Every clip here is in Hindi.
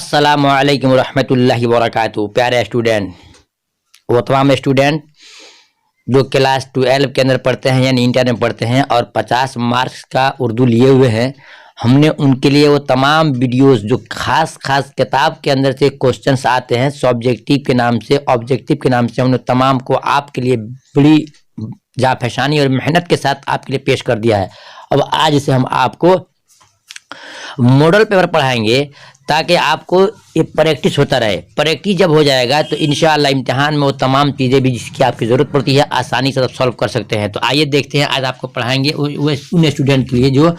अस्सलामु अलैकुम रहमतुल्लाहि व बरकातुहू। प्यारे स्टूडेंट, वो तमाम स्टूडेंट जो क्लास 12 के अंदर पढ़ते हैं यानी इंटर में पढ़ते हैं और 50 मार्क्स का उर्दू लिए हुए हैं, हमने उनके लिए वो तमाम वीडियोस जो खास खास किताब के अंदर से क्वेश्चंस आते हैं सब्जेक्टिव के नाम से, ऑब्जेक्टिव के नाम से, हमने तमाम को आपके लिए बड़ी जाफशानी और मेहनत के साथ आपके लिए पेश कर दिया है। अब आज से हम आपको मॉडल पेपर पढ़ाएंगे ताकि आपको ये प्रैक्टिस होता रहे। प्रैक्टिस जब हो जाएगा तो इंशाअल्लाह इम्तिहान में वो तमाम चीज़ें भी जिसकी आपकी ज़रूरत पड़ती है आसानी से आप सॉल्व कर सकते हैं। तो आइए देखते हैं, आज आपको पढ़ाएंगे उन स्टूडेंट के लिए जो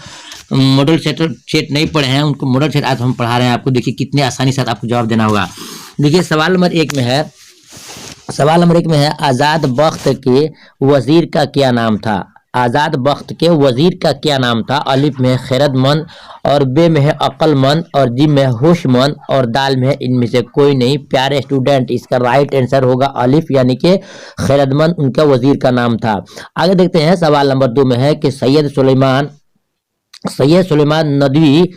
मॉडल सेट नहीं पढ़े हैं, उनको मॉडल सेट आज हम पढ़ा रहे हैं। आपको देखिए कितने आसानी से आपको जवाब देना होगा। देखिए सवाल नंबर एक में है आज़ाद बख्त के वज़ीर का क्या नाम था। आज़ाद बख्त के वज़ीर का क्या नाम था। अलिफ में खैरतमंद और बे में है अक्लमंद और जिम में होशमंद और दाल में है इनमें से कोई नहीं। प्यारे स्टूडेंट, इसका राइट आंसर होगा अलिफ यानी कि खैरतमंद उनका वज़ीर का नाम था। आगे देखते हैं, सवाल नंबर 2 में है कि सैयद सुलेमान नदवी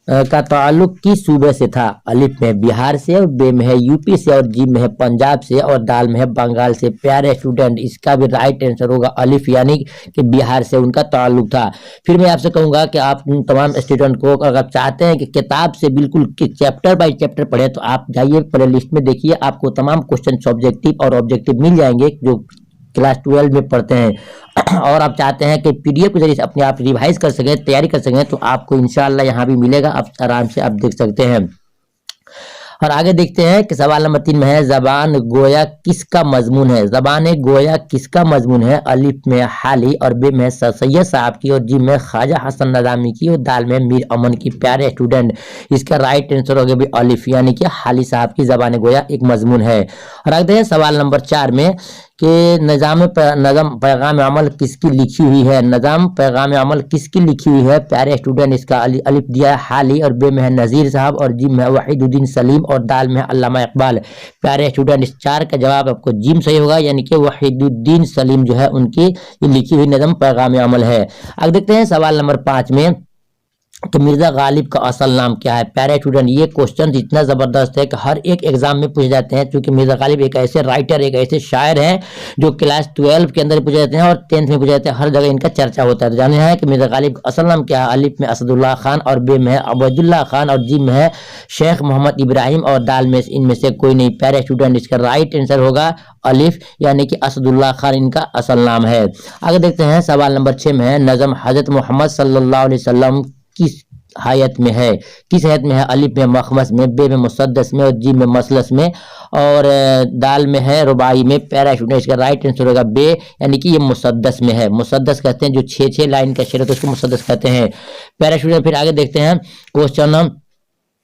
का ताल्लुक किस सूबे से था। अलिफ में बिहार से और बे में है यूपी से और जी में है पंजाब से और दाल में है बंगाल से। प्यारे स्टूडेंट, इसका भी राइट आंसर होगा अलिफ यानी कि बिहार से उनका ताल्लुक था। फिर मैं आपसे कहूंगा कि आप तमाम स्टूडेंट को अगर आप चाहते हैं कि किताब से बिल्कुल चैप्टर बाय चैप्टर पढ़े तो आप जाइए प्ले लिस्ट में, देखिए आपको तमाम क्वेश्चन सब्जेक्टिव और ऑब्जेक्टिव मिल जाएंगे जो क्लास 12 में पढ़ते हैं और आप चाहते हैं कि पीडीएफ के जरिए अपने आप रिवाइज कर सकें, तैयारी कर सकें, तो आपको इंशाअल्लाह यहाँ भी मिलेगा। आप आराम से आप देख सकते हैं। और आगे देखते हैं कि सवाल नंबर 3 में है ज़बान गोया किसका मजमून है। ज़बान गोया किसका मजमून है। अलिफ में हाली और बे में सैयद साहब की और जी में ख्वाजा हसन नदामी की और दाल में मीर अमन की। प्यारे स्टूडेंट, इसका राइट आंसर होगा भी अलिफ यानी कि हाली साहब की ज़बान गोया एक मजमून है। और आगे हैं सवाल नंबर 4 में कि नज़म पैगाम अमल किसकी लिखी हुई है। नज़म पैगाम अमल किसकी लिखी हुई है। प्यारे स्टूडेंट, इसका अलिफ दिया है हाली और बे में है नज़ीर साहब और जिम में वहीदुद्दीन सलीम और दाल में है अल्लामा इकबाल। प्यारे स्टूडेंट, इस 4 का जवाब आपको जिम सही होगा यानी कि वहीदुद्दीन सलीम जो है उनकी ये लिखी हुई नज़म पैगाम अमल है। अब देखते हैं सवाल नंबर 5 में कि मिर्जा गालिब का असल नाम क्या है। प्यारे स्टूडेंट, ये क्वेश्चन इतना ज़बरदस्त है कि हर एक एग्जाम में पूछे जाते हैं, क्योंकि मिर्जा गालिब एक ऐसे राइटर, एक ऐसे शायर हैं जो क्लास 12 के अंदर पूछे जाते हैं और 10th में पूछे जाते हैं। हर जगह इनका चर्चा होता है। तो जाने हैं कि मिर्जा गालिब का असल नाम क्या है। अलिफ में असदुल्ला खान और बे में है अबैदुल्ला खान और जी में है शेख मोहम्मद इब्राहिम और दाल में इनमें से कोई नहीं। प्यारे स्टूडेंट, इसका राइट आंसर होगा अलिफ यानी कि असदुल्ला खान इनका असल नाम है। आगे देखते हैं, सवाल नंबर 6 में है नज़म हजरत मोहम्मद सल्लल्लाहु अलैहि वसल्लम किस हैत में है। किस हैत में है। अलिफ में मखमस में, बे में मुसद्दस में और जी में मसलस में और दाल में है रुबाई में। प्यारा स्टूडेंट, इसका राइट आंसर होगा बे यानी कि ये मुसद्दस में है। मुसद्दस कहते हैं जो 6 लाइन का शेर होता है उसको मुसद्दस कहते हैं। प्यारा स्टूडेंट, फिर आगे देखते हैं क्वेश्चन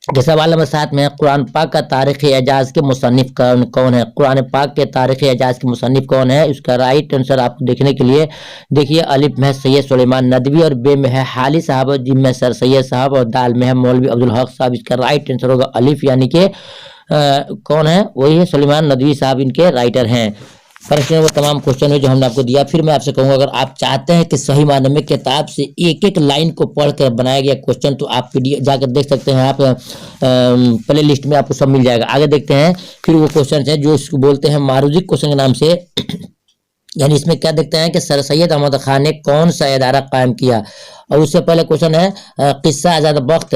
के सवाल नंबर 7 में कुरान पाक का तारीख़ एजाज के मुसन्निफ कौन है। कुरान पाक के तारीख़ एजाज के मुसन्निफ कौन है। इसका राइट आंसर आपको देखने के लिए देखिए, अलिफ में है सैयद सुलेमान नदवी और बे में है हाली साहब और जिम में सर सैयद साहब और दाल में है मौलवी अब्दुल हक साहब। इसका राइट आंसर होगा अलिफ यानी कि कौन है, वही है सुलेमान नदवी साहब इनके राइटर हैं। वो तमाम क्वेश्चन है जो हमने आपको दिया। फिर मैं आपसे कहूँगा, अगर आप चाहते हैं कि सही मायने में किताब से एक एक लाइन को पढ़ कर बनाया गया क्वेश्चन, तो आप पीडीएफ जाकर देख सकते हैं। आप प्ले लिस्ट में आपको सब मिल जाएगा। आगे देखते हैं, फिर वो क्वेश्चन है जो इसको बोलते हैं मारूजी क्वेश्चन के नाम से, यानी इसमें क्या देखते हैं कि सर सैयद अहमद खान ने कौन सा इदारा कायम किया। और उससे पहले क्वेश्चन है किस्सा आज़ाद बख्त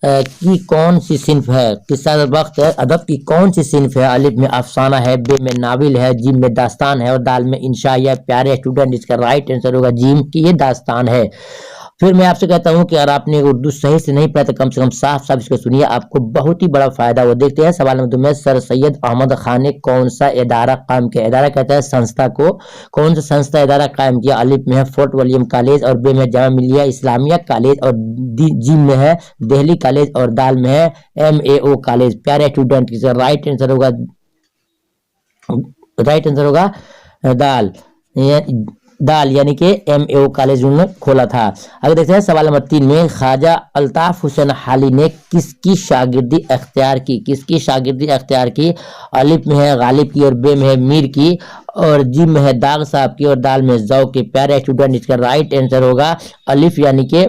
की कौन सी सिन्फ है। किस्सा आज़ाद बख्त अदब की कौन सी सिन्फ है। अलिफ में अफसाना है, बे में नाविल है, जिम में दास्तान है और दाल में इंशा। या प्यारे स्टूडेंट, इसका राइट आंसर होगा जिम की ये दास्तान है। फिर मैं आपसे कहता हूं कि अगर आपने उर्दू सही से नहीं पढ़ा तो कम से कम साफ साफ इसको सुनिए, आपको बहुत ही बड़ा फायदा हो। देखते हैं सवाल नंबर 2 में सर सैयद अहमद खान ने कौन सा इदारा कायम किया। इदारा कहता है संस्था को। कौन सा संस्था इदारा कायम किया। अलिफ में है फोर्ट विलियम कॉलेज और बे में जामा मिलिया इस्लामिया कॉलेज और जी में है दिल्ली कॉलेज और दाल में है MAO कॉलेज। प्यारे स्टूडेंट, इसका राइट आंसर होगा दाल यानी कि MAO कॉलेज उन्होंने खोला था। अगर देखते हैं सवाल नंबर 3 में ख्वाजा अल्ताफ हुसैन हाली ने किसकी शागिर्दी अख्तियार की। किसकी शागिर्दी अख्तियार की। अलिफ में है गालिब की और बे में है मीर की और जी में है दाग साहब की और दाल में जौ के। प्यारे स्टूडेंट, इसका राइट आंसर होगा अलिफ यानी कि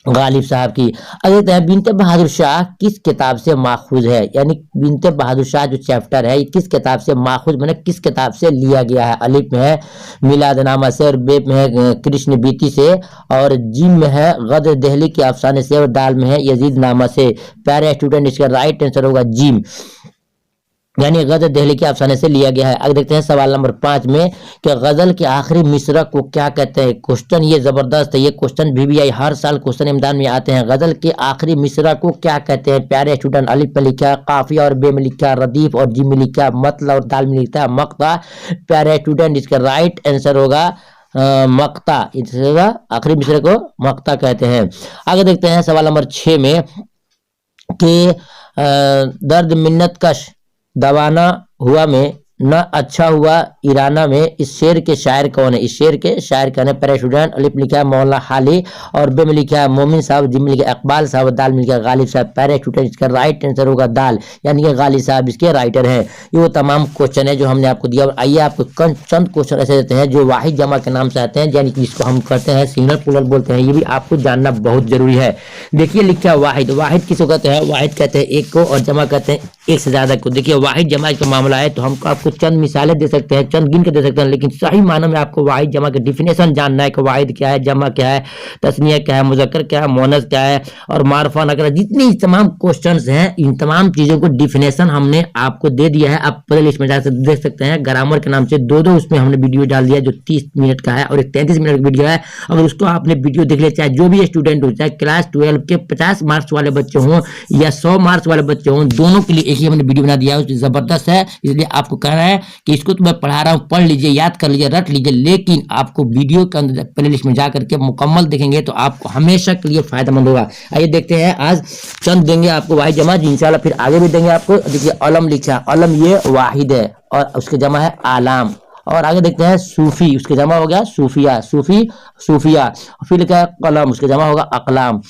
गालिब साहब की। अगले कहते हैं बिनते बहादुर शाह किस किताब से माखूज है, यानी बिनते बहादुर शाह जो चैप्टर है ये किस किताब से माखूज मैंने किस किताब से लिया गया है। अलिफ में है मिलादनामा से, और बे में है कृष्ण बीती से, और जिम में है गद्र दहली के अफसाने से, और दाल में है यजीद नामा से। प्यारे स्टूडेंट इसका राइट आंसर होगा जिम, यानी गजल दिल्ली के अफसाने से लिया गया है। आगे देखते हैं सवाल नंबर 5 में कि गजल के आखिरी मिसरा को क्या कहते हैं। क्वेश्चन ये जबरदस्त है, ये क्वेश्चन भी हर साल क्वेश्चन इम्तिहान में आते हैं। गजल के आखिरी मिसरा को क्या कहते हैं प्यारे स्टूडेंट। अलिफ में लिखा है काफिया, और बे में लिखा है रदीफ, और जी में लिखा है मतला, और दाल में लिखा है मक्ता। प्यारे स्टूडेंट इसका राइट आंसर होगा मक्ता, इसका आखिरी मिसरे को मक्ता कहते हैं। आगे देखते हैं सवाल नंबर 6 में कि दर्द मिन्नत कश दवाना हुआ में न अच्छा हुआ ईराना में इस शेर के शायर कौन है। इस शेर के शायर कौन है प्यारे स्टूडेंट। अलिफ लिखा है मौलाना हाली, और बे में लिखा है मोमिन साहब, जिम में लिखा है इकबाल साहब, दाल में लिखा है गालिब साहब। प्यारे स्टूडेंट इसका राइट आंसर होगा दाल, यानी कि गालिब साहब इसके राइटर हैं। ये वो तमाम क्वेश्चन है जो हमने आपको दिया। और आइए आपको चंद क्वेश्चन ऐसे देते हैं जो वाहिद जमा के नाम से आते हैं, यानी कि जिसको हम कहते हैं सिंगल प्लूरल बोलते हैं। ये भी आपको जानना बहुत जरूरी है। देखिए लिखा है वाहिद, वाहिद किसको कहते हैं। वाहिद कहते हैं एक को, और जमा कहते हैं एक से ज्यादा को। देखिए वाहिद जमा का मामला है तो हमको आपको चंद मिसालें दे सकते हैं, चंद गिन के दे सकते हैं, लेकिन सही मानों में आपको वाहिद जमा के डिफिनेशन जानना है कि वाहिद क्या है, जमा क्या है, तस्निया क्या है, मुजक्कर क्या है, मोनस क्या है, और मारफा नकरा, जितने तमाम क्वेश्चंस हैं इन तमाम चीजों को डिफिनेशन हमने आपको दे दिया है। आप प्ले लिस्ट में जाकर देख सकते हैं। ग्रामर के नाम से दो उसमें हमने वीडियो डाल दिया जो 30 मिनट का है, और एक 33 मिनट का वीडियो है। अगर उसको आपने वीडियो देख लिया, चाहे जो भी स्टूडेंट हो, चाहे क्लास 12 के 50 मार्क्स वाले बच्चे हों या 100 मार्क्स वाले बच्चे हों, दोनों के लिए एक ही हमने वीडियो बना दिया है, जबरदस्त है। इसलिए आपको कहना है कि इसको तो मैं पढ़ा रहा हूँ, पढ़ लीजिए, याद कर लीजिए, रट लीजिए, लेकिन आपको वीडियो के अंदर प्लेलिस्ट में जाकर के मुकम्मल देखेंगे तो आपको हमेशा के लिए फायदेमंद होगा। आइए देखते हैं, आज चंद देंगे आपको वाहिद जमा, इंशाल्लाह फिर आगे भी देंगे आपको। देखिए अलम लिखा, अलम ये वाहिद है, और उसके जमा है आलाम। और आगे देखते हैं सूफी, उसके जमा हो गया सूफिया, सूफी सूफिया। फिर लिखा है कलम, उसके जमा होगा अकलाम।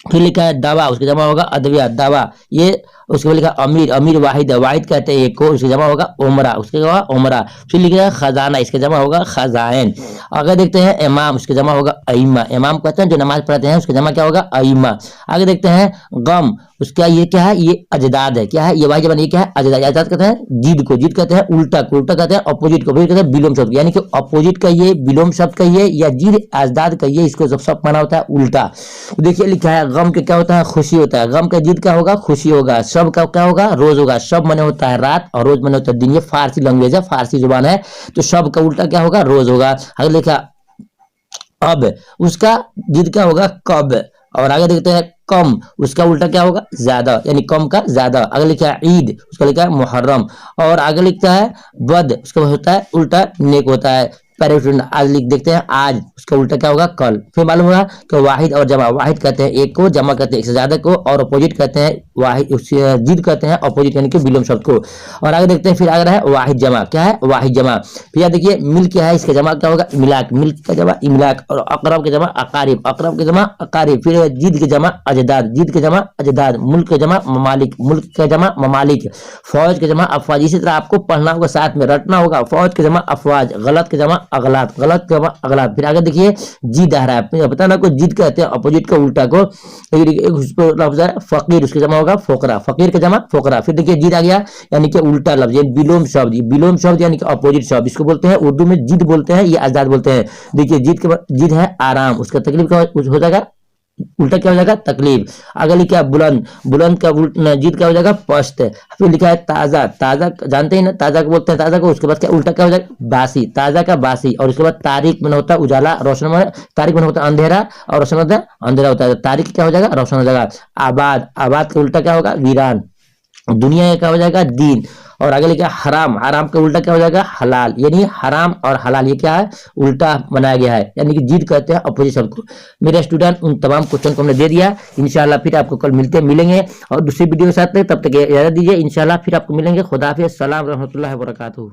फिर लिखा है दवा, उसके जमा होगा अदविया, दवा। ये उसके बाद लिखा अमीर, अमीर वाहिद है, वाहिद कहते हैं एक को, उसके जमा होगा उमरा, उसके जमा उमरा। फिर लिखा है खजाना, इसके जमा होगा खजाइन। आगे देखते हैं इमाम, उसके जमा होगा अइमा, इमाम कहते हैं जो नमाज पढ़ते हैं, उसके जमा क्या होगा अइमा। आगे देखते हैं गम, उसका ये क्या है, ये अजदाद है। क्या है ये वाहिद जमा, ये क्या है अजदाद। अजदाद कहते हैं जीद को, जीद कहते हैं उल्टा को, उल्टा कहते हैं अपोजिट को, फिर कहते हैं विलोम शब्द, यानी कि अपोजिट कहिए, विलोम शब्द कहिए, या जीद अजदाद कहिए, इसको जब सब माना होता है उल्टा। देखिए लिखा है गम के क्या होता है, खुशी होता है। गम का जीद क्या होगा, खुशी होगा। सब का क्या होगा, रोज होगा। सब मने होता है रात, और रोज मने होता है दिन। ये फारसी लैंग्वेज है, फारसी जुबान है, तो सब का उल्टा क्या होगा, रोज होगा। आगे लिखा अब, उसका जिद क्या होगा कब। और आगे देखते हैं कम, उसका उल्टा क्या होगा ज्यादा, यानी कम का ज्यादा। आगे लिखा है ईद, उसका लिखा है मुहर्रम। और आगे लिखता है बद, उसका होता है उल्टा नेक होता है। आज लिख देखते हैं आज, उसका उल्टा क्या होगा कल। फिर मालूम होगा कि वाहिद और जमा, वाहिद कहते हैं एक को, जमा कहते हैं एक से ज्यादा को, और अपोजिट कहते हैं वाहिद, जिद कहते हैं अपोजिट यानी कि विलोम शब्द को। और आगे देखते हैं फिर आगे है वाहिद जमा, क्या है वाहिद जमा। फिर देखिए मिल क्या है, इसका जमा क्या होगा इमलाक, मिल्क का जमा इमलाक। और अकरब के जमा अकारिब, अकरब के जमा अकारिब। फिर जिद के जमा अजदाद, जिद के जमा अजदाद। मुल्क के जमा ममालिक, मुल्क के जमा ममालिक। फौज के जमा अफवाज। इसी तरह आपको पढ़ना होगा, साथ में रटना होगा। फौज के जमा अफवाज, गलत के जमा अगलात, गलत के जमा अगलात। फिर आगे देखिए जिद आ रहा है, पता ना को जिद कहते हैं अपोजिट का उल्टा को। लफ्ज है फकीर, उसके जमा होगा फोकरा, फकीर के जमा फोकरा। फिर देखिए जिद आ गया, यानी कि उल्टा लफ्ज, विलोम शब्द, विलोम शब्द यानी कि अपोजिट शब्द, इसको बोलते हैं उर्दू में जिद बोलते हैं, ये आजाद बोलते हैं। देखिए जिद के जिद है आराम, उसका तकलीफ क्या हो जाएगा, उल्टा क्या हो जाएगा तकलीफ। आगे लिखा है बुलंद, बुलंद का जीत क्या हो जाएगा पश्त। फिर लिखा है ताजा, ताजा जानते हैं ना ताजा को बोलते हैं ताजा को। उसके बाद क्या उल्टा क्या हो जाएगा बासी, ताजा का बासी। और उसके बाद तारीख में होता है उजाला, रोशन में, तारीख में होता है अंधेरा, और रोशन होता है अंधेरा होता है। तारीख क्या हो जाएगा रोशन हो जाएगा। आबाद, आबाद का उल्टा क्या होगा वीरान। दुनिया का क्या हो जाएगा दीन। और आगे लिखा हराम, हराम का उल्टा क्या हो जाएगा हलाल। यानी हराम और हलाल ये क्या है उल्टा बनाया गया है, यानी कि जिद कहते हैं अपोजिट शब्द को। मेरे स्टूडेंट उन तमाम क्वेश्चन को हमने दे दिया। इंशाल्लाह फिर आपको कल मिलेंगे और दूसरी वीडियो के साथ में, तब तक इजाजत दीजिए। इंशाल्लाह फिर आपको मिलेंगे। खुदा हाफिज़, सलाम रहमतुल्लाहि व बरकातुहू।